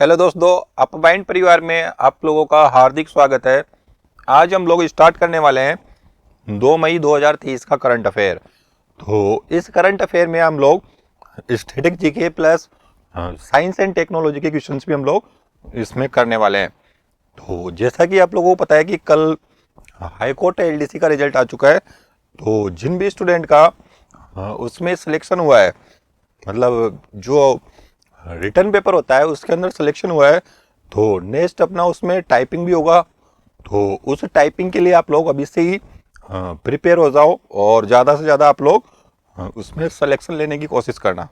Hello दोस्तों, अपमाइंड परिवार में आप लोगों का हार्दिक स्वागत है। आज हम लोग स्टार्ट करने वाले हैं 2 मई 2023 का करंट अफेयर। तो इस करंट अफेयर में हम लोग static GK plus science and technology के क्वेश्चंस भी हम लोग इसमें करने वाले हैं। तो जैसा कि आप लोगों को पता है कि कल हाई कोर्ट एलडीसी का रिजल्ट आ चुका है। तो जिन भी स्टूडेंट का उसमें सिलेक्शन हुआ है, मतलब जो रिटर्न पेपर होता है उसके अंदर सिलेक्शन हुआ है, तो नेक्स्ट अपना उसमें टाइपिंग भी होगा। तो उस टाइपिंग के लिए आप लोग अभी से ही प्रिपेयर हो जाओ और ज़्यादा से ज़्यादा आप लोग उसमें सिलेक्शन लेने की कोशिश करना।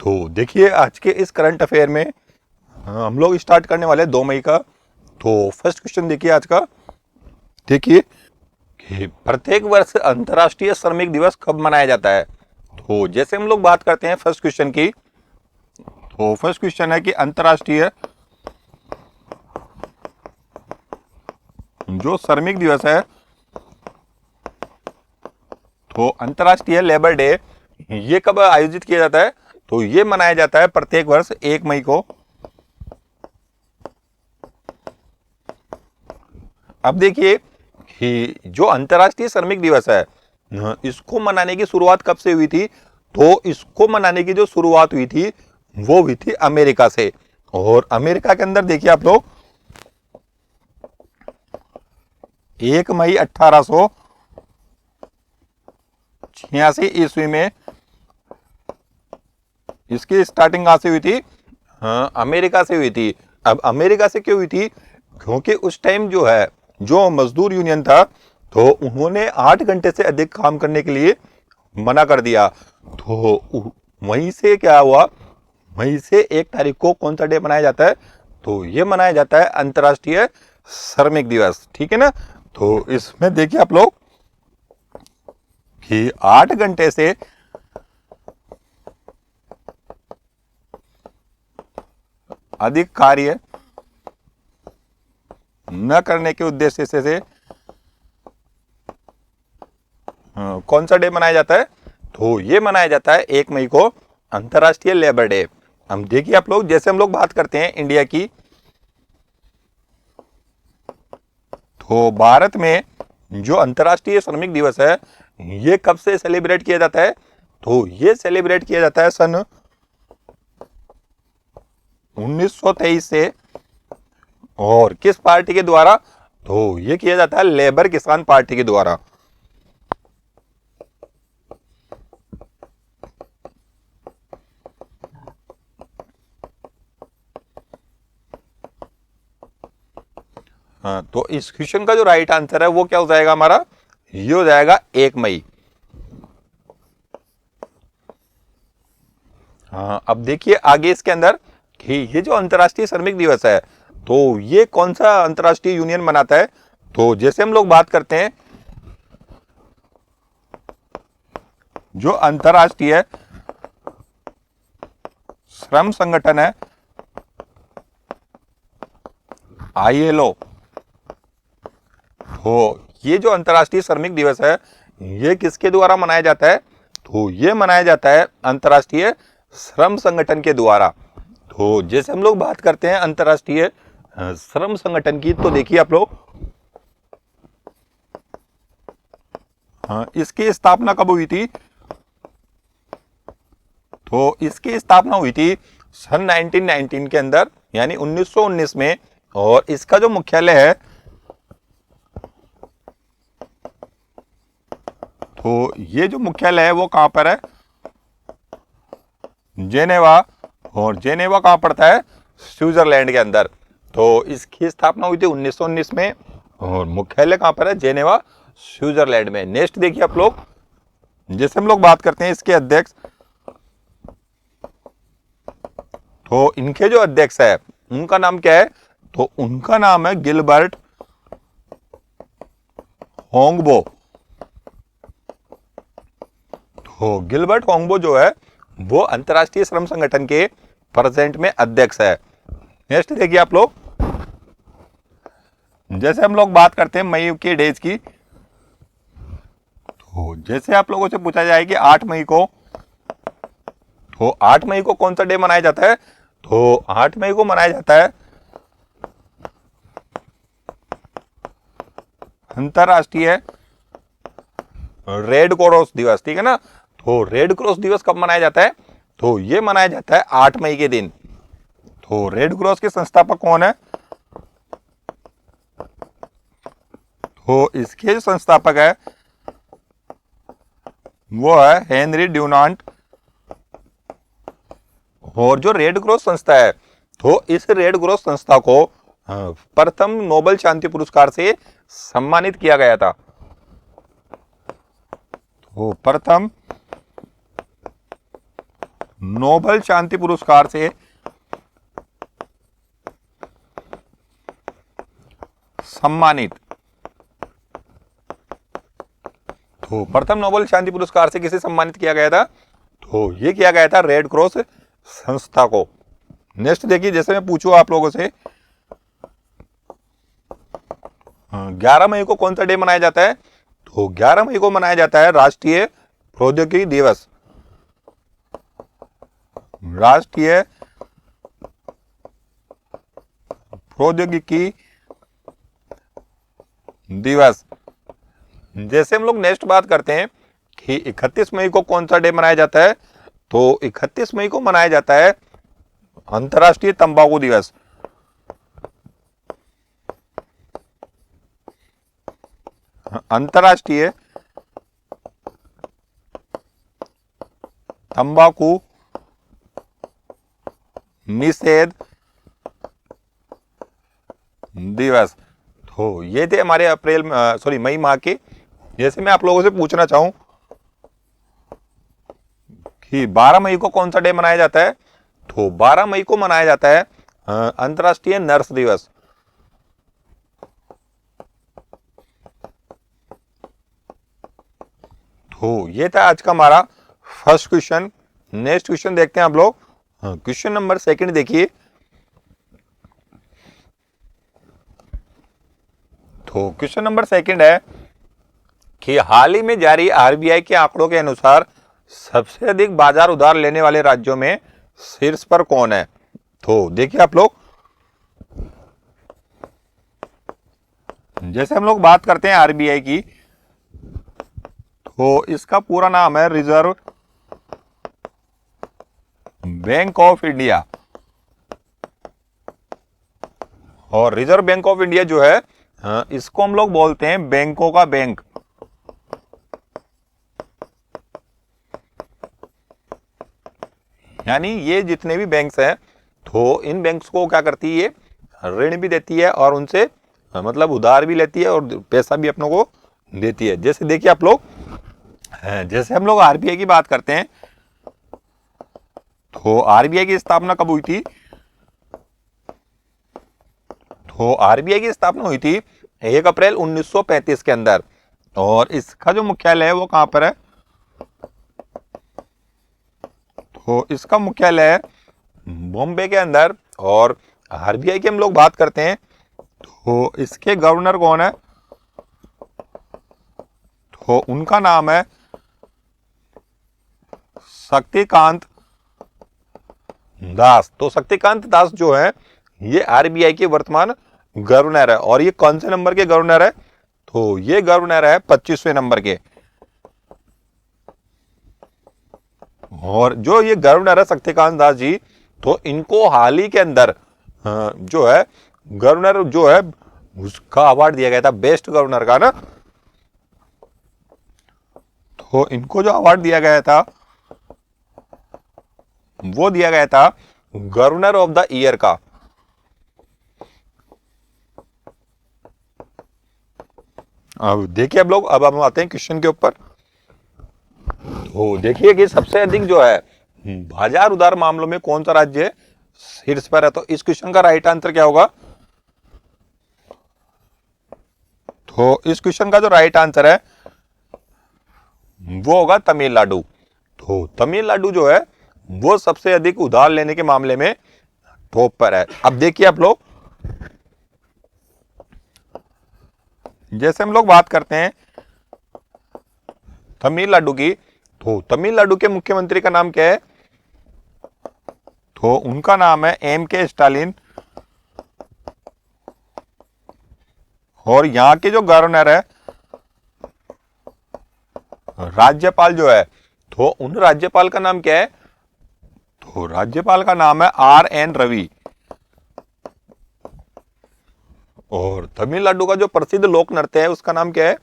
तो देखिए, आज के इस करंट अफेयर में हम लोग स्टार्ट करने वाले हैं 2 मई का। तो फर्स्ट क्वेश्चन देखिए आज का। देखिए कि प्रत्येक वर्ष अंतर्राष्ट्रीय श्रमिक दिवस कब मनाया जाता है। तो जैसे हम लोग बात करते हैं फर्स्ट क्वेश्चन की, तो फर्स्ट क्वेश्चन है कि अंतर्राष्ट्रीय जो श्रमिक दिवस है, तो अंतर्राष्ट्रीय लेबर डे ये कब आयोजित किया जाता है। तो ये मनाया जाता है प्रत्येक वर्ष 1 मई को। अब देखिए कि जो अंतर्राष्ट्रीय श्रमिक दिवस है, इसको मनाने की शुरुआत कब से हुई थी। तो इसको मनाने की जो शुरुआत हुई थी वो हुई थी अमेरिका से। और अमेरिका के अंदर देखिए आप लोग 1 मई 1886 ईस्वी में इसकी स्टार्टिंग कहां से हुई थी। अमेरिका से हुई थी। अब अमेरिका से क्यों हुई थी, क्योंकि उस टाइम जो है जो मजदूर यूनियन था, तो उन्होंने 8 घंटे से अधिक काम करने के लिए मना कर दिया। तो वहीं से क्या हुआ, वहीं से 1 तारीख को कौन सा डे मनाया जाता है। तो ये मनाया जाता है अंतर्राष्ट्रीय श्रमिक दिवस। ठीक है ना। तो इसमें देखिए आप लोग कि 8 घंटे से अधिक कार्य न करने के उद्देश्य से कौन सा डे मनाया जाता है। तो ये मनाया जाता है 1 मई को अंतर्राष्ट्रीय लेबर डे। हम देखिए आप लोग, जैसे हम लोग बात करते हैं इंडिया की, तो भारत में जो अंतर्राष्ट्रीय श्रमिक दिवस है ये कब से सेलिब्रेट किया जाता है। तो ये सेलिब्रेट किया जाता है सन 1923 से। और किस पार्टी के द्वारा। तो ये किया जाता है लेबर किसान पार्टी के द्वारा। हाँ, तो इस क्वेश्चन का जो राइट आंसर है वो क्या हो जाएगा हमारा, ये हो जाएगा 1 मई। हाँ, अब देखिए आगे इसके अंदर कि ये जो अंतर्राष्ट्रीय श्रमिक दिवस है, तो ये कौन सा अंतर्राष्ट्रीय यूनियन मनाता है। तो जैसे हम लोग बात करते हैं, जो अंतर्राष्ट्रीय श्रम संगठन है ILO, तो ये जो अंतर्राष्ट्रीय श्रमिक दिवस है ये किसके द्वारा मनाया जाता है। तो ये मनाया जाता है अंतर्राष्ट्रीय श्रम संगठन के द्वारा। तो जैसे हम लोग बात करते हैं अंतर्राष्ट्रीय श्रम संगठन की, तो देखिए आप लोग इसकी स्थापना कब हुई थी। तो इसकी स्थापना हुई थी सन 1919 के अंदर, यानी 1919 में। और इसका जो मुख्यालय है, तो ये जो मुख्यालय है वो कहां पर है, जेनेवा। और जेनेवा कहां पड़ता है, स्विट्जरलैंड के अंदर। तो इसकी स्थापना हुई थी 1919 में और मुख्यालय कहां पर है, जेनेवा, स्विट्जरलैंड में। नेक्स्ट देखिए आप लोग, जैसे हम लोग बात करते हैं इसके अध्यक्ष, तो इनके जो अध्यक्ष है उनका नाम क्या है। तो उनका नाम है गिलबर्ट होंगबो। तो गिलबर्ट होंगबो जो है वो अंतर्राष्ट्रीय श्रम संगठन के प्रेजेंट में अध्यक्ष है। नेक्स्ट देखिए आप लोग, जैसे हम लोग बात करते हैं मई के डेज की, तो जैसे आप लोगों से पूछा जाए कि 8 मई को, तो 8 मई को कौन सा डे मनाया जाता है। तो 8 मई को मनाया जाता है अंतरराष्ट्रीय रेड क्रॉस दिवस। ठीक है ना। तो रेड क्रॉस दिवस कब मनाया जाता है? तो ये मनाया जाता है 8 मई के दिन। तो रेड क्रॉस के संस्थापक कौन है? तो इसके जो संस्थापक है वो है हेनरी ड्यूनांट। और जो रेड क्रॉस संस्था है, तो इस रेड क्रॉस संस्था को प्रथम नोबेल शांति पुरस्कार से सम्मानित किया गया था। तो प्रथम नोबेल शांति पुरस्कार से सम्मानित। तो प्रथम नोबेल शांति पुरस्कार से किसे सम्मानित किया गया था? तो ये किया गया था रेड क्रॉस संस्था को। नेक्स्ट देखिए, जैसे मैं पूछूं आप लोगों से 11 मई को कौन सा डे मनाया जाता है? तो 11 मई को मनाया जाता है राष्ट्रीय प्रौद्योगिकी दिवस। राष्ट्रीय प्रौद्योगिकी दिवस। जैसे हम लोग नेक्स्ट बात करते हैं कि 31 मई को कौन सा डे मनाया जाता है? तो 31 मई को मनाया जाता है अंतर्राष्ट्रीय तंबाकू दिवस। अंतर्राष्ट्रीय तंबाकू निषेध दिवस। तो ये थे हमारे मई माह के। जैसे मैं आप लोगों से पूछना चाहूं कि 12 मई को कौन सा डे मनाया जाता है? तो 12 मई को मनाया जाता है अंतर्राष्ट्रीय नर्स दिवस। तो ये था आज का हमारा फर्स्ट क्वेश्चन। नेक्स्ट क्वेश्चन देखते हैं आप लोग। क्वेश्चन नंबर 2 देखिए। तो क्वेश्चन नंबर 2 है कि हाल ही में जारी आरबीआई के आंकड़ों के अनुसार सबसे अधिक बाजार उधार लेने वाले राज्यों में शीर्ष पर कौन है? तो देखिए आप लोग, जैसे हम लोग बात करते हैं आरबीआई की, तो इसका पूरा नाम है रिजर्व बैंक ऑफ इंडिया। और रिजर्व बैंक ऑफ इंडिया जो है इसको हम लोग बोलते हैं बैंकों का बैंक। यानी ये जितने भी बैंक्स हैं, तो इन बैंक्स को क्या करती है? ऋण भी देती है और उनसे मतलब उधार भी लेती है और पैसा भी अपनों को देती है। जैसे देखिए आप लोग, जैसे हम लोग आरबीआई की बात करते हैं, तो आरबीआई की स्थापना कब हुई थी? तो आरबीआई की स्थापना हुई थी 1 अप्रैल 1935 के अंदर। और इसका जो मुख्यालय है वो कहां पर है? तो इसका मुख्यालय है बॉम्बे के अंदर। और आरबीआई की हम लोग बात करते हैं, तो इसके गवर्नर कौन है? तो उनका नाम है शक्तिकांत दास। तो शक्तिकांत दास जो है ये आरबीआई के वर्तमान गवर्नर है। और ये कौन से नंबर के गवर्नर है? तो ये गवर्नर है 25वें नंबर के। और जो ये गवर्नर है शक्तिकांत दास जी, तो इनको हाल ही के अंदर जो है गवर्नर जो है उसका अवार्ड दिया गया था, बेस्ट गवर्नर का ना। तो इनको जो अवार्ड दिया गया था वो दिया गया था गवर्नर ऑफ द ईयर का। अब देखिए आप लोग, अब हम आते हैं क्वेश्चन के ऊपर। तो देखिए कि सबसे अधिक जो है बाजार उधार मामलों में कौन सा राज्य शीर्ष पर है? तो इस क्वेश्चन का राइट आंसर क्या होगा? तो इस क्वेश्चन का जो राइट आंसर है वो होगा तमिलनाडु। तो तमिलनाडु जो है वो सबसे अधिक उधार लेने के मामले में टॉप पर है। अब देखिए आप लोग, जैसे हम लोग बात करते हैं तमिलनाडु की, तो तमिलनाडु के मुख्यमंत्री का नाम क्या है? तो उनका नाम है एम के स्टालिन। और यहाँ के जो गवर्नर है, राज्यपाल जो है, तो उन राज्यपाल का नाम क्या है? तो राज्यपाल का नाम है आर एन रवि। और तमिलनाडु का जो प्रसिद्ध लोक नृत्य है उसका नाम क्या है?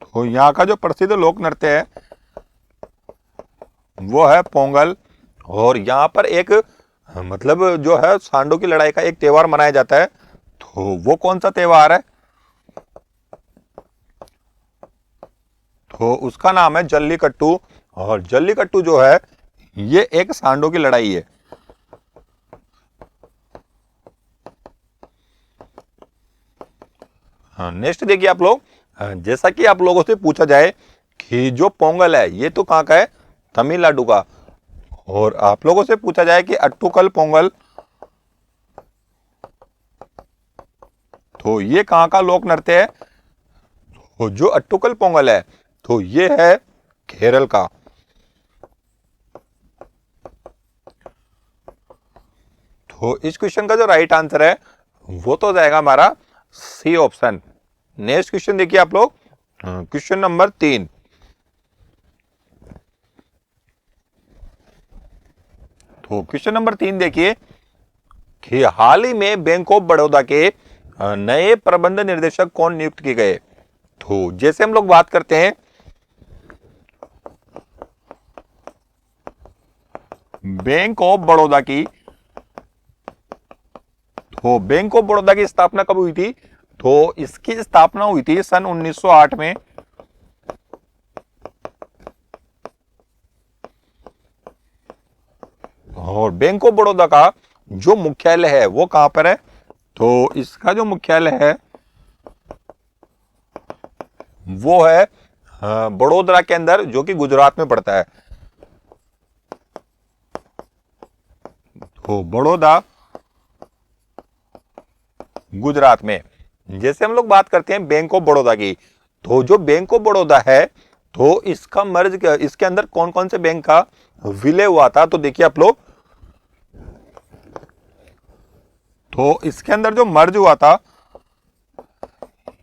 तो यहाँ का जो प्रसिद्ध लोक नृत्य है वो है पोंगल। और यहाँ पर एक मतलब जो है सांडों की लड़ाई का एक त्योहार मनाया जाता है, तो वो कौन सा त्योहार है? तो उसका नाम है जल्लीकट्टू। और जल्लीकट्टू जो है ये एक सांडों की लड़ाई है। हाँ, नेक्स्ट देखिए आप लोग, जैसा कि आप लोगों से पूछा जाए कि जो पोंगल है ये तो कहाँ का है? तमिलनाडु का। और आप लोगों से पूछा जाए कि अट्टुकल पोंगल, तो ये कहाँ का लोक नृत्य है? तो जो अट्टुकल पोंगल है तो ये है केरल का। तो इस क्वेश्चन का जो राइट आंसर है वो तो जाएगा हमारा सी ऑप्शन। नेक्स्ट क्वेश्चन देखिए आप लोग, क्वेश्चन नंबर 3। तो क्वेश्चन नंबर 3 देखिए कि हाल ही में बैंक ऑफ बड़ौदा के नए प्रबंध निर्देशक कौन नियुक्त किए गए? तो जैसे हम लोग बात करते हैं बैंक ऑफ बड़ौदा की, तो बैंक ऑफ बड़ौदा की स्थापना कब हुई थी? तो इसकी स्थापना हुई थी सन 1908 में। और बैंक ऑफ बड़ौदा का जो मुख्यालय है वो कहां पर है? तो इसका जो मुख्यालय है वो है बड़ोदरा के अंदर, जो कि गुजरात में पड़ता है। तो बड़ौदा गुजरात में। जैसे हम लोग बात करते हैं बैंक ऑफ बड़ौदा की, तो जो बैंक ऑफ बड़ौदा है तो इसका मर्ज, इसके अंदर कौन कौन से बैंक का विलय हुआ था? तो देखिए आप लोग, तो इसके अंदर जो मर्ज हुआ था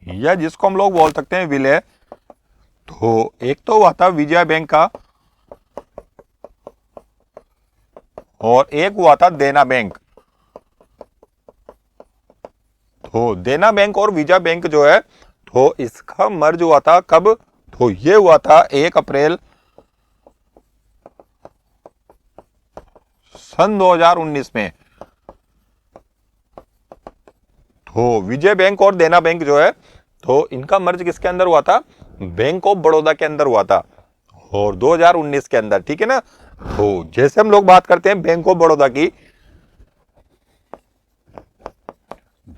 या जिसको हम लोग बोल सकते हैं विलय, तो एक तो हुआ था विजया बैंक का और एक हुआ था देना बैंक। तो देना बैंक और विजया बैंक जो है तो इसका मर्ज हुआ था कब? तो ये हुआ था 1 अप्रैल सन 2019 में। तो विजय बैंक और देना बैंक जो है तो इनका मर्ज किसके अंदर हुआ था? बैंक ऑफ बड़ौदा के अंदर हुआ था और 2019 के अंदर, ठीक है ना। तो जैसे हम लोग बात करते हैं बैंक ऑफ बड़ौदा की,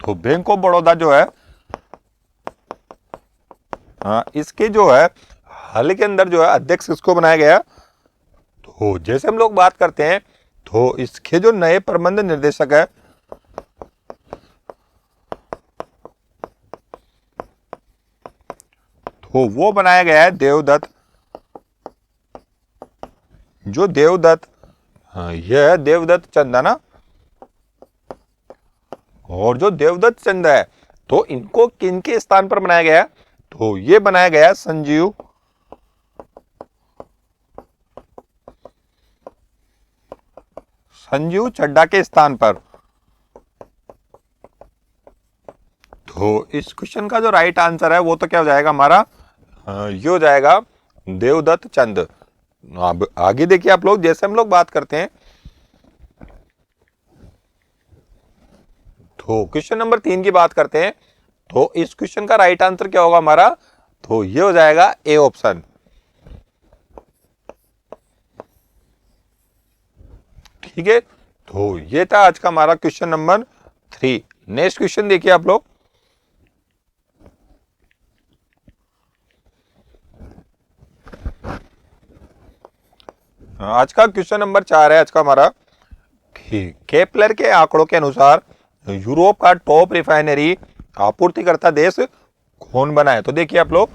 तो बैंक ऑफ बड़ौदा जो है इसके जो है हाल के अंदर जो है अध्यक्ष किसको बनाया गया? तो जैसे हम लोग बात करते हैं तो इसके जो नए प्रबंध निर्देशक है तो वो बनाया गया है देवदत्त। जो देवदत्त, यह है देवदत्त चंद, है ना। और जो देवदत्त चंद है तो इनको किनके स्थान पर बनाया गया? तो ये बनाया गया संजीव चड्ढा के स्थान पर। तो इस क्वेश्चन का जो राइट आंसर है वो तो क्या हो जाएगा हमारा? ये हो जाएगा देवदत्त चंद। अब आगे देखिए आप लोग, जैसे हम लोग बात करते हैं तो क्वेश्चन नंबर 3 की बात करते हैं, तो इस क्वेश्चन का राइट आंसर क्या होगा हमारा? तो ये हो जाएगा ए ऑप्शन। ठीक है, तो ये था आज का हमारा क्वेश्चन नंबर 3। नेक्स्ट क्वेश्चन देखिए आप लोग, आज का क्वेश्चन नंबर 4 है आज का हमारा कि केपलर के आंकड़ों के अनुसार यूरोप का टॉप रिफाइनरी आपूर्तिकर्ता देश कौन बना है? तो देखिए आप लोग,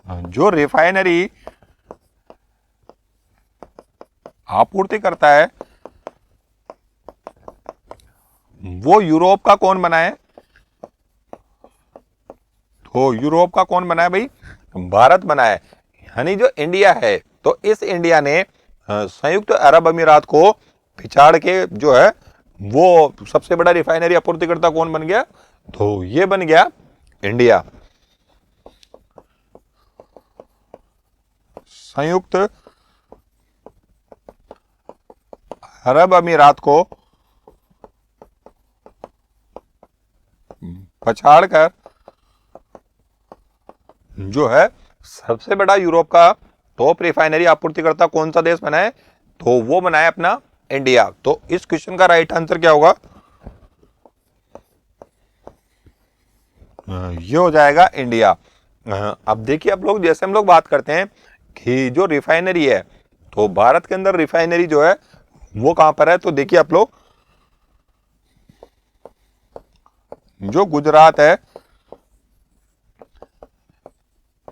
जो रिफाइनरी आपूर्ति करता है वो यूरोप का कौन बना है? तो यूरोप का कौन बना है भाई? भारत बना है। यानी जो इंडिया है, तो इस इंडिया ने संयुक्त अरब अमीरात को पिछाड़ के जो है वो सबसे बड़ा रिफाइनरी आपूर्तिकर्ता कौन बन गया? तो ये बन गया इंडिया। संयुक्त अरब अमीरात को पछाड़कर जो है सबसे बड़ा यूरोप का टॉप रिफाइनरी आपूर्तिकर्ता कौन सा देश बना है? तो वो बना है अपना इंडिया। तो इस क्वेश्चन का राइट आंसर क्या होगा? ये हो जाएगा इंडिया। अब देखिए आप लोग, जैसे हम लोग बात करते हैं कि जो रिफाइनरी है, तो भारत के अंदर रिफाइनरी जो है वो कहां पर है? तो देखिए आप लोग, जो गुजरात है,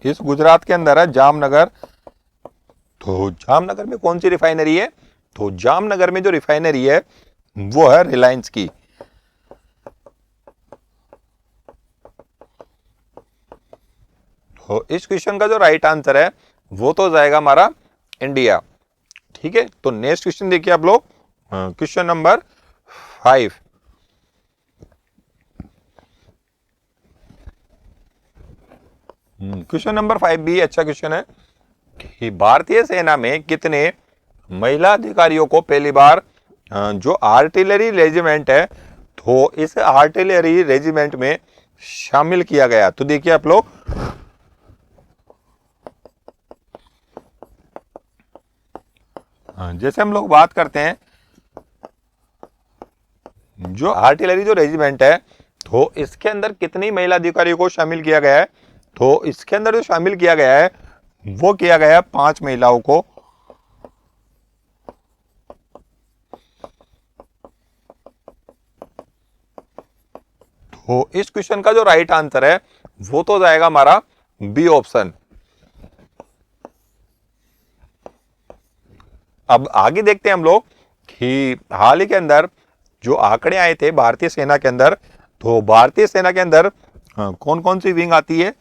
इस गुजरात के अंदर है जामनगर। तो जामनगर में कौन सी रिफाइनरी है? तो जामनगर में जो रिफाइनरी है वो है रिलायंस की। तो इस क्वेश्चन का जो राइट आंसर है वो तो जाएगा हमारा इंडिया। ठीक है, तो नेक्स्ट क्वेश्चन देखिए आप लोग, क्वेश्चन नंबर 5। क्वेश्चन नंबर 5 भी अच्छा क्वेश्चन है कि भारतीय सेना में कितने महिला अधिकारियों को पहली बार जो आर्टिलरी रेजिमेंट है, तो इस आर्टिलरी रेजिमेंट में शामिल किया गया? तो देखिए आप लोग, जैसे हम लोग बात करते हैं जो आर्टिलरी जो रेजिमेंट है, तो इसके अंदर कितनी महिला अधिकारियों को शामिल किया गया है? तो इसके अंदर जो शामिल किया गया है वो किया गया है 5 महिलाओं को। तो इस क्वेश्चन का जो राइट आंसर है वो तो जाएगा हमारा बी ऑप्शन। अब आगे देखते हैं हम लोग कि हाल ही के अंदर जो आंकड़े आए थे भारतीय सेना के अंदर, तो भारतीय सेना के अंदर कौन कौन सी विंग आती है?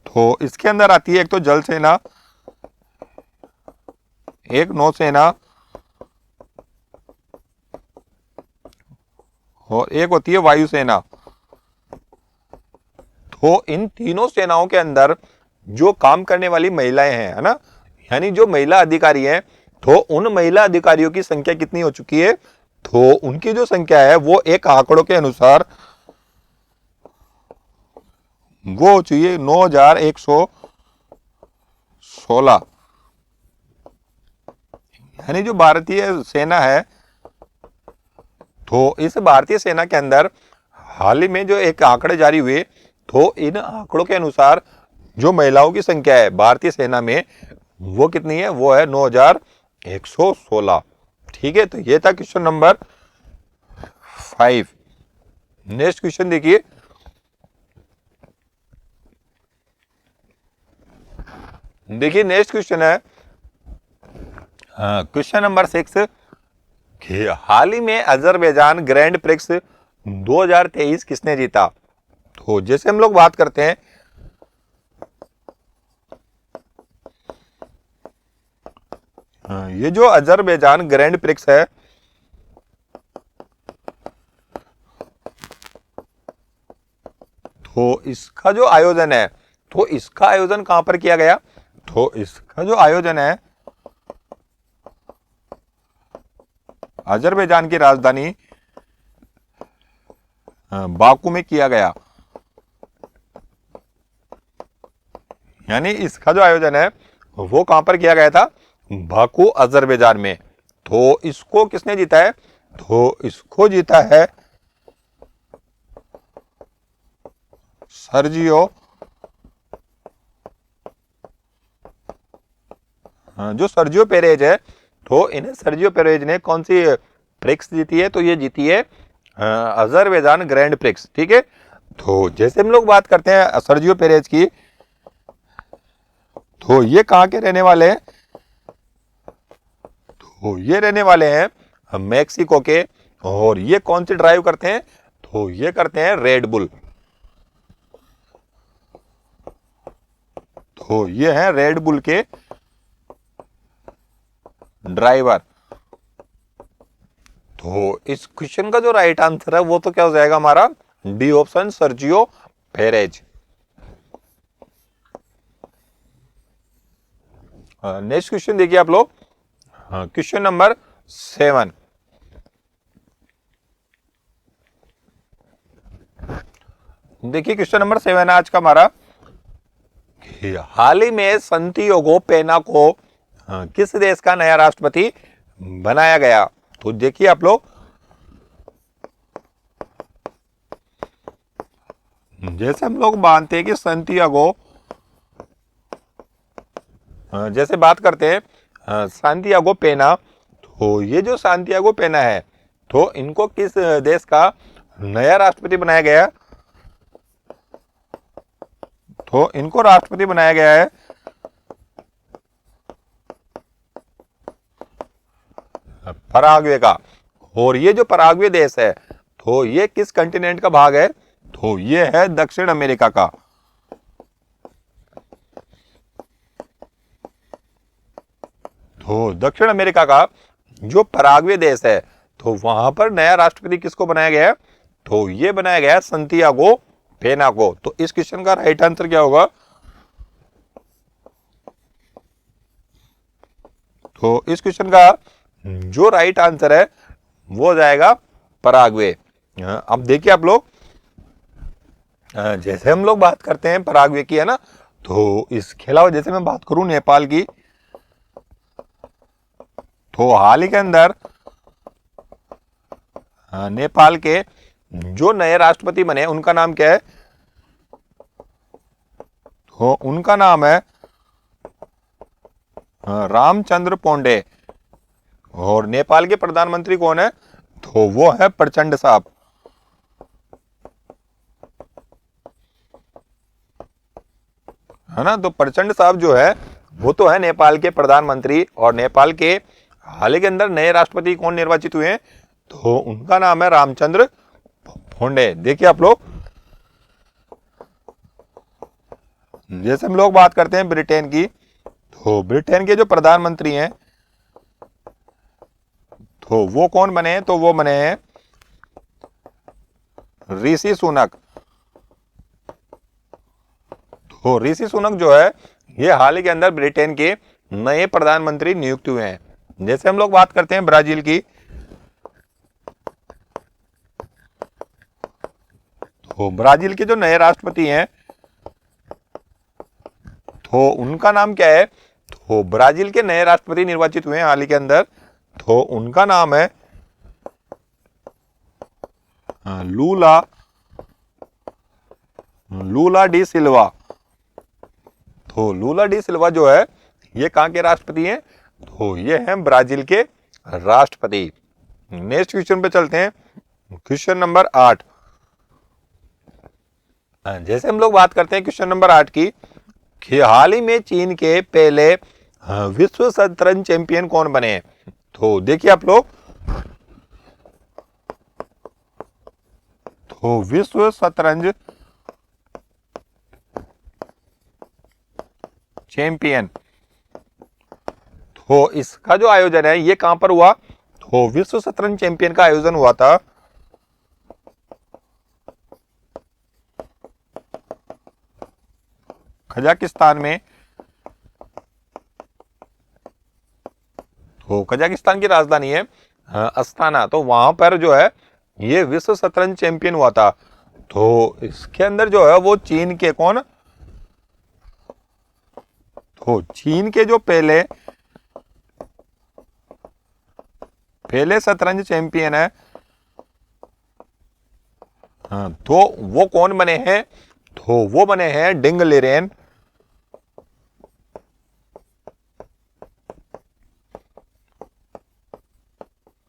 तो इसके अंदर आती है एक तो जल सेना, एक नौसेना और एक होती है वायुसेना। तो इन तीनों सेनाओं के अंदर जो काम करने वाली महिलाएं हैं, है ना, यानी जो महिला अधिकारी हैं, तो उन महिला अधिकारियों की संख्या कितनी हो चुकी है? तो उनकी जो संख्या है वो एक आंकड़ों के अनुसार वो हो चुकी है 9,116। यानी जो भारतीय सेना है, तो इस भारतीय सेना के अंदर हाल ही में जो एक आंकड़े जारी हुए, तो इन आंकड़ों के अनुसार जो महिलाओं की संख्या है भारतीय सेना में वो कितनी है? वो है 9,116। ठीक है, तो ये था क्वेश्चन नंबर 5। नेक्स्ट क्वेश्चन देखिए, नेक्स्ट क्वेश्चन है क्वेश्चन नंबर 6 कि हाल ही में अजरबैजान ग्रैंड प्रिक्स 2023 किसने जीता? तो जैसे हम लोग बात करते हैं ये जो अजरबैजान ग्रैंड प्रिक्स है, तो इसका जो आयोजन है, तो इसका आयोजन कहां पर किया गया? तो इसका जो आयोजन है अजरबैजान की राजधानी बाकू में किया गया। यानी इसका जो आयोजन है वो कहां पर किया गया था? बाकू अजरबैजान में। तो इसको किसने जीता है? तो इसको जीता है सर्जियो, जो सर्जियो पेरेज है, तो इन्हें सर्जियो पेरेज ने कौन सी प्रिक्स जीती है? तो ये जीती है अजरबैजान ग्रैंड प्रिक्स। ठीक है, तो जैसे हम लोग बात करते हैं सर्जियो पेरेज की, तो ये कहाँ के रहने वाले हैं? तो ये रहने वाले हैं मैक्सिको के। और ये कौन सी ड्राइव करते हैं? तो ये करते हैं रेड बुल। तो ये है रेड बुल के ड्राइवर। तो इस क्वेश्चन का जो राइट आंसर है वो तो क्या हो जाएगा हमारा? D option, Sergio Perez. Next question देखिए आप लोग, क्वेश्चन नंबर 7। देखिए क्वेश्चन नंबर 7 आज का हमारा, हाल ही में संतियागो पेना को किस देश का नया राष्ट्रपति बनाया गया? तो देखिए आप लोग, जैसे हम लोग मानते हैं कि संतियागो, जैसे बात करते हैं सांतियागो पेना, तो ये जो सांतियागो पेना है तो इनको किस देश का नया राष्ट्रपति बनाया गया? तो इनको राष्ट्रपति बनाया गया है पराग्वे का। और ये जो पराग्वे देश है तो ये किस कंटिनेंट का भाग है? तो ये है दक्षिण अमेरिका का। तो दक्षिण अमेरिका का जो पराग्वे देश है तो वहां पर नया राष्ट्रपति किसको बनाया गया है? तो ये बनाया गया है संतियागो पेना को। तो इस क्वेश्चन का राइट आंसर क्या होगा? तो इस क्वेश्चन का जो राइट आंसर है वो हो जाएगा पराग्वे। अब देखिए आप लोग, जैसे हम लोग बात करते हैं पराग्वे की, है ना, तो इसके अलावा जैसे मैं बात करूं नेपाल की, तो हाल ही के अंदर नेपाल के जो नए राष्ट्रपति बने उनका नाम क्या है? तो उनका नाम है रामचंद्र पौंडे। और नेपाल के प्रधानमंत्री कौन है? तो वो है प्रचंड साहब। है ना, तो प्रचंड साहब जो है वो तो है नेपाल के प्रधानमंत्री। और नेपाल के हाल ही के अंदर नए राष्ट्रपति कौन निर्वाचित हुए हैं? तो उनका नाम है रामचंद्र पौंडे। देखिए आप लोग, जैसे हम लोग बात करते हैं ब्रिटेन की, तो ब्रिटेन के जो प्रधानमंत्री हैं तो वो कौन बने हैं? तो वो बने हैं ऋषि सुनक। तो ऋषि सुनक जो है ये हाल ही के अंदर ब्रिटेन के नए प्रधानमंत्री नियुक्त हुए हैं। जैसे हम लोग बात करते हैं ब्राजील की, तो ब्राजील के जो नए राष्ट्रपति हैं तो उनका नाम क्या है? तो ब्राजील के नए राष्ट्रपति निर्वाचित हुए हैं हाल ही के अंदर, तो उनका नाम है लूला डी सिल्वा। तो लूला डी सिल्वा जो है ये कहां के राष्ट्रपति हैं? तो ये हैं ब्राजील के राष्ट्रपति। नेक्स्ट क्वेश्चन पे चलते हैं, क्वेश्चन नंबर 8। जैसे हम लोग बात करते हैं क्वेश्चन नंबर 8 की, कि हाल ही में चीन के पहले विश्व शतरंज चैंपियन कौन बने हैं? तो देखिए आप लोग, तो विश्व शतरंज चैंपियन, तो इसका जो आयोजन है ये कहां पर हुआ? तो विश्व शतरंज चैंपियन का आयोजन हुआ था कजाकिस्तान में। तो कजाकिस्तान की राजधानी है अस्ताना। तो वहां पर जो है ये विश्व शतरंज चैंपियन हुआ था। तो इसके अंदर जो है वो चीन के कौन? तो चीन के जो पहले शतरंज चैंपियन है, तो वो कौन बने हैं? तो वो बने हैं डिंग लिरेन।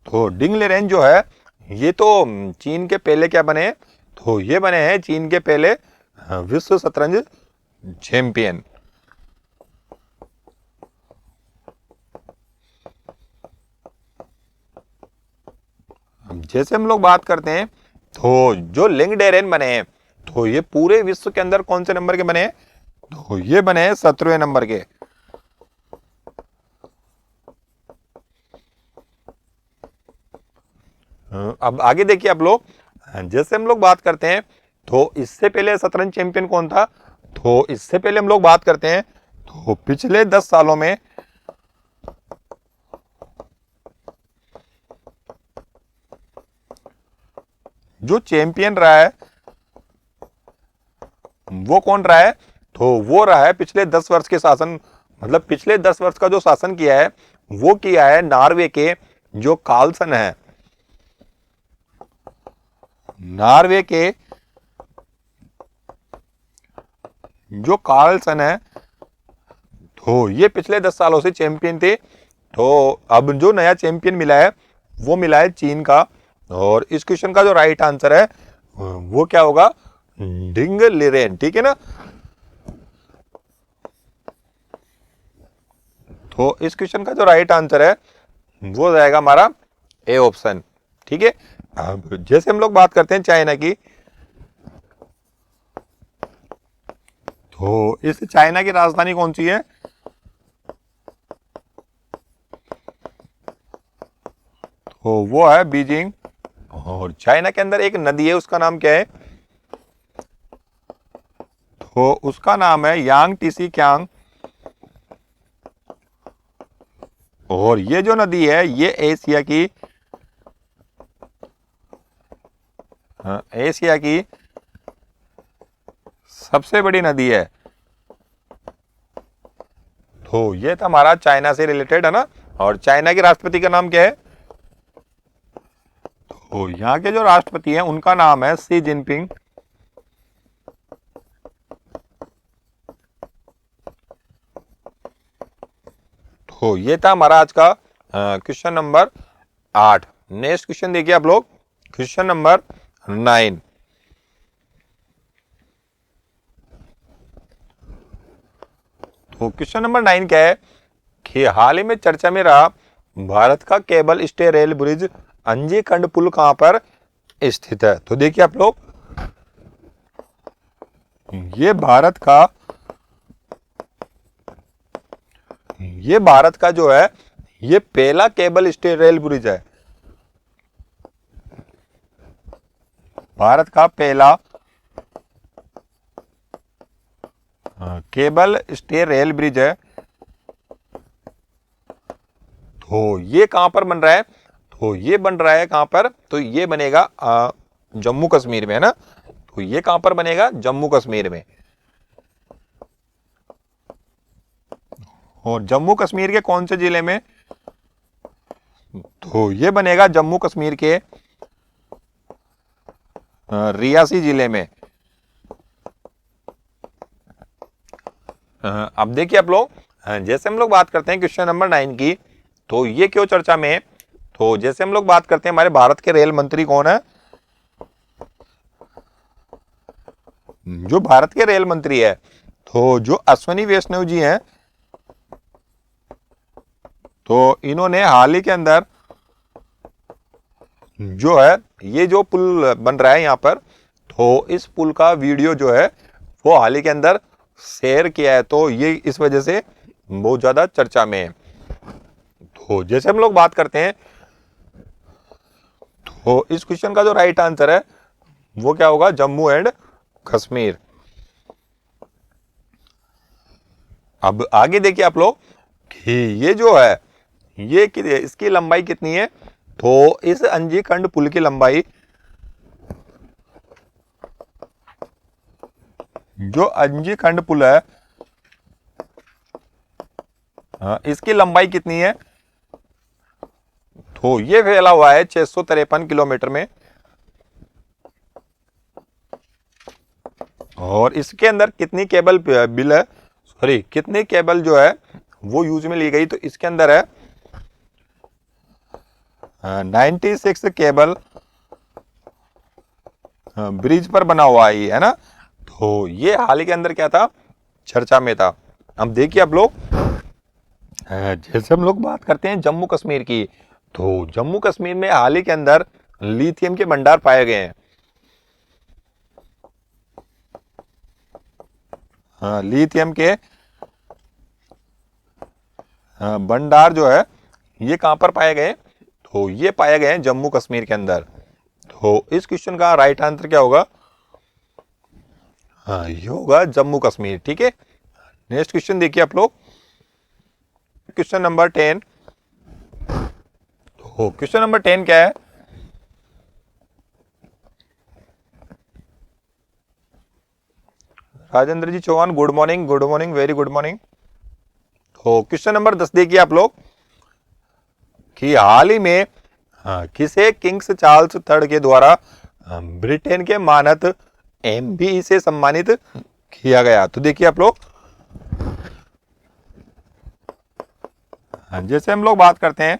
तो डिंग लिरेन जो है ये तो चीन के पहले क्या बने? तो ये बने हैं चीन के पहले विश्व शतरंज चैंपियन। जैसे हम लोग बात करते हैं तो जो लिंगडेरेन बने हैं तो ये पूरे विश्व के अंदर कौन से नंबर के बने हैं? तो ये बने हैं 17वें नंबर के। अब आगे देखिए आप लोग, जैसे हम लोग बात करते हैं तो इससे पहले शतरंज चैंपियन कौन था? तो इससे पहले हम लोग बात करते हैं तो पिछले 10 सालों में जो चैंपियन रहा है वो कौन रहा है? तो वो रहा है पिछले 10 वर्ष के शासन, मतलब पिछले 10 वर्ष का जो शासन किया है वो किया है नॉर्वे के जो कार्लसन है। नॉर्वे के जो कार्लसन है तो ये पिछले 10 सालों से चैंपियन थे। तो अब जो नया चैंपियन मिला है वो मिला है चीन का। और इस क्वेश्चन का जो राइट आंसर है वो क्या होगा? डिंग लिरेन, ठीक है ना। तो इस क्वेश्चन का जो राइट आंसर है वो जाएगा हमारा ए ऑप्शन, ठीक है। अब जैसे हम लोग बात करते हैं चाइना की, तो इस चाइना की राजधानी कौन सी है? तो वो है बीजिंग। और चाइना के अंदर एक नदी है, उसका नाम क्या है? तो उसका नाम है यांग टीसी क्यांग। और ये जो नदी है ये एशिया की सबसे बड़ी नदी है। तो ये था हमारा चाइना से रिलेटेड, है ना। और चाइना के राष्ट्रपति का नाम क्या है? तो यहाँ के जो राष्ट्रपति हैं उनका नाम है शी जिनपिंग। तो ये था हमारा आज का क्वेश्चन नंबर 8। नेक्स्ट क्वेश्चन देखिए आप लोग, क्वेश्चन नंबर 9। तो क्वेश्चन नंबर 9 क्या है कि हाल ही में चर्चा में रहा भारत का केबल स्टे रेल ब्रिज अंजी खंड पुल कहां पर स्थित है? तो देखिए आप लोग, ये भारत का जो है ये पहला केबल स्टे रेल ब्रिज है। भारत का पहला केबल स्टे रेल ब्रिज है। तो ये कहां पर बन रहा है? तो ये बन रहा है कहां पर? तो ये बनेगा जम्मू कश्मीर में, है ना। तो ये कहां पर बनेगा? जम्मू कश्मीर में। और जम्मू कश्मीर के कौन से जिले में? तो ये बनेगा जम्मू कश्मीर के रियासी जिले में। अब देखिए आप लोग, जैसे हम लोग बात करते हैं क्वेश्चन नंबर 9 की, तो ये क्यों चर्चा में है? तो जैसे हम लोग बात करते हैं हमारे भारत के रेल मंत्री कौन है? जो भारत के रेल मंत्री है तो जो अश्विनी वैष्णव जी हैं, तो इन्होंने हाल ही के अंदर जो है ये जो पुल बन रहा है यहाँ पर, तो इस पुल का वीडियो जो है वो हाल ही के अंदर शेयर किया है। तो ये इस वजह से बहुत ज्यादा चर्चा में है। तो जैसे हम लोग बात करते हैं तो इस क्वेश्चन का जो राइट आंसर है वो क्या होगा? जम्मू एंड कश्मीर। अब आगे देखिए आप लोग कि ये जो है ये इसकी लंबाई कितनी है? तो इस अंजी खंड पुल की लंबाई, जो अंजी खंड पुल है इसकी लंबाई कितनी है? तो ये फैला हुआ है 653 किलोमीटर में। और इसके अंदर कितनी केबल बिल है, सॉरी कितनी केबल जो है वो यूज में ली गई? तो इसके अंदर है 96 केबल ब्रिज पर बना हुआ है ना। तो ये हाल ही के अंदर क्या था? चर्चा में था। अब देखिए आप लोग, जैसे हम लोग बात करते हैं जम्मू कश्मीर की, तो जम्मू कश्मीर में हाल ही के अंदर लिथियम के भंडार पाए गए हैं? हाँ, लिथियम के भंडार जो है ये कहां पर पाए गए? तो ये पाए गए हैं जम्मू कश्मीर के अंदर। तो इस क्वेश्चन का राइट आंसर क्या होगा? हाँ, ये होगा जम्मू कश्मीर। ठीक है, नेक्स्ट क्वेश्चन देखिए आप लोग, क्वेश्चन नंबर 10। तो क्वेश्चन नंबर 10 क्या है? Rajendra ji Chauhan, good morning, good morning, very good morning. तो क्वेश्चन नंबर 10 देखिए आप लोग कि हाल ही में किसे किंग्स चार्ल्स थर्ड के द्वारा ब्रिटेन के मानद एमबी से सम्मानित किया गया? तो देखिए आप लोग, जैसे हम लोग बात करते हैं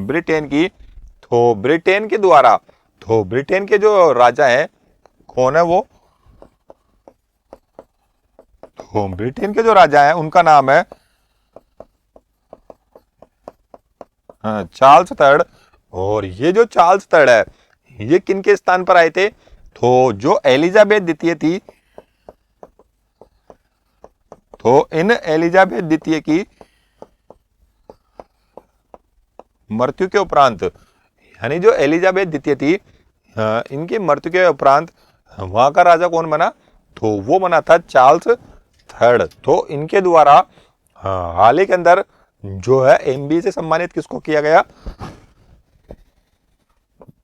ब्रिटेन की, तो ब्रिटेन के द्वारा, तो ब्रिटेन के जो राजा हैं कौन है वो? तो ब्रिटेन के जो राजा हैं उनका नाम है चार्ल्स थर्ड। और ये जो चार्ल्स थर्ड है ये किन के स्थान पर आए थे? तो जो एलिजाबेथ द्वितीय थी, तो इन एलिजाबेथ द्वितीय की मृत्यु के उपरांत, यानी जो एलिजाबेथ द्वितीय थी इनकी मृत्यु के उपरांत वहां का राजा कौन बना? तो वो बना था चार्ल्स थर्ड। तो इनके द्वारा हाल ही के अंदर जो है एमबी से सम्मानित किसको किया गया?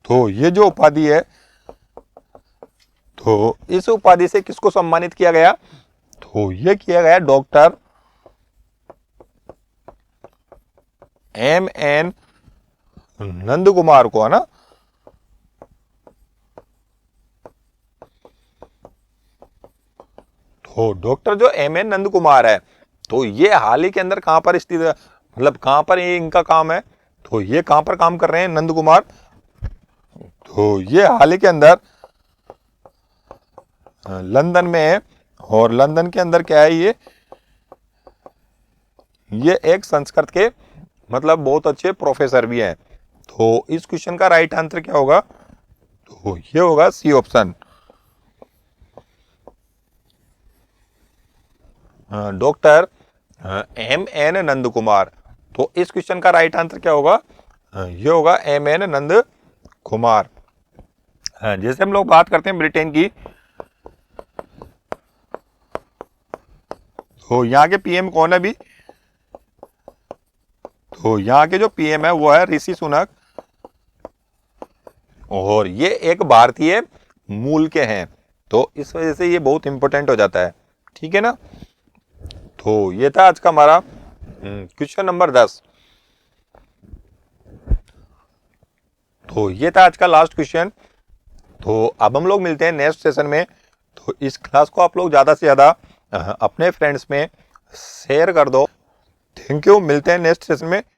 तो ये जो उपाधि है, तो इस उपाधि से किसको सम्मानित किया गया? तो ये किया गया डॉक्टर एम.एन. नंद कुमार को, है ना। तो डॉक्टर जो एम.एन. नंद कुमार है, तो ये हाल ही के अंदर कहां पर स्थित है, मतलब कहां पर ये इनका काम है? तो ये कहां पर काम कर रहे हैं नंद कुमार? तो ये हाल ही के अंदर लंदन में है। और लंदन के अंदर क्या है, ये एक संस्कृत के मतलब बहुत अच्छे प्रोफेसर भी हैं। तो इस क्वेश्चन का राइट आंसर क्या होगा? तो ये होगा C option, doctor M.N.. Nand Kumar. तो इस क्वेश्चन का राइट आंसर क्या होगा? ये होगा एम.एन. नंद कुमार। जैसे हम लोग बात करते हैं ब्रिटेन की, तो यहाँ के पीएम कौन है अभी? तो यहाँ के जो पीएम है वो है ऋषि सुनक, और ये एक भारतीय मूल के हैं। तो इस वजह से ये बहुत इंपॉर्टेंट हो जाता है। ठीक है ना। तो ये था आज का हमारा क्वेश्चन नंबर 10। तो ये था आज का लास्ट क्वेश्चन। तो अब हम लोग मिलते हैं नेक्स्ट सेशन में। तो इस क्लास को आप लोग ज़्यादा से ज़्यादा अपने फ्रेंड्स में शेयर कर दो। थैंक यू, मिलते हैं नेक्स्ट सेशन में।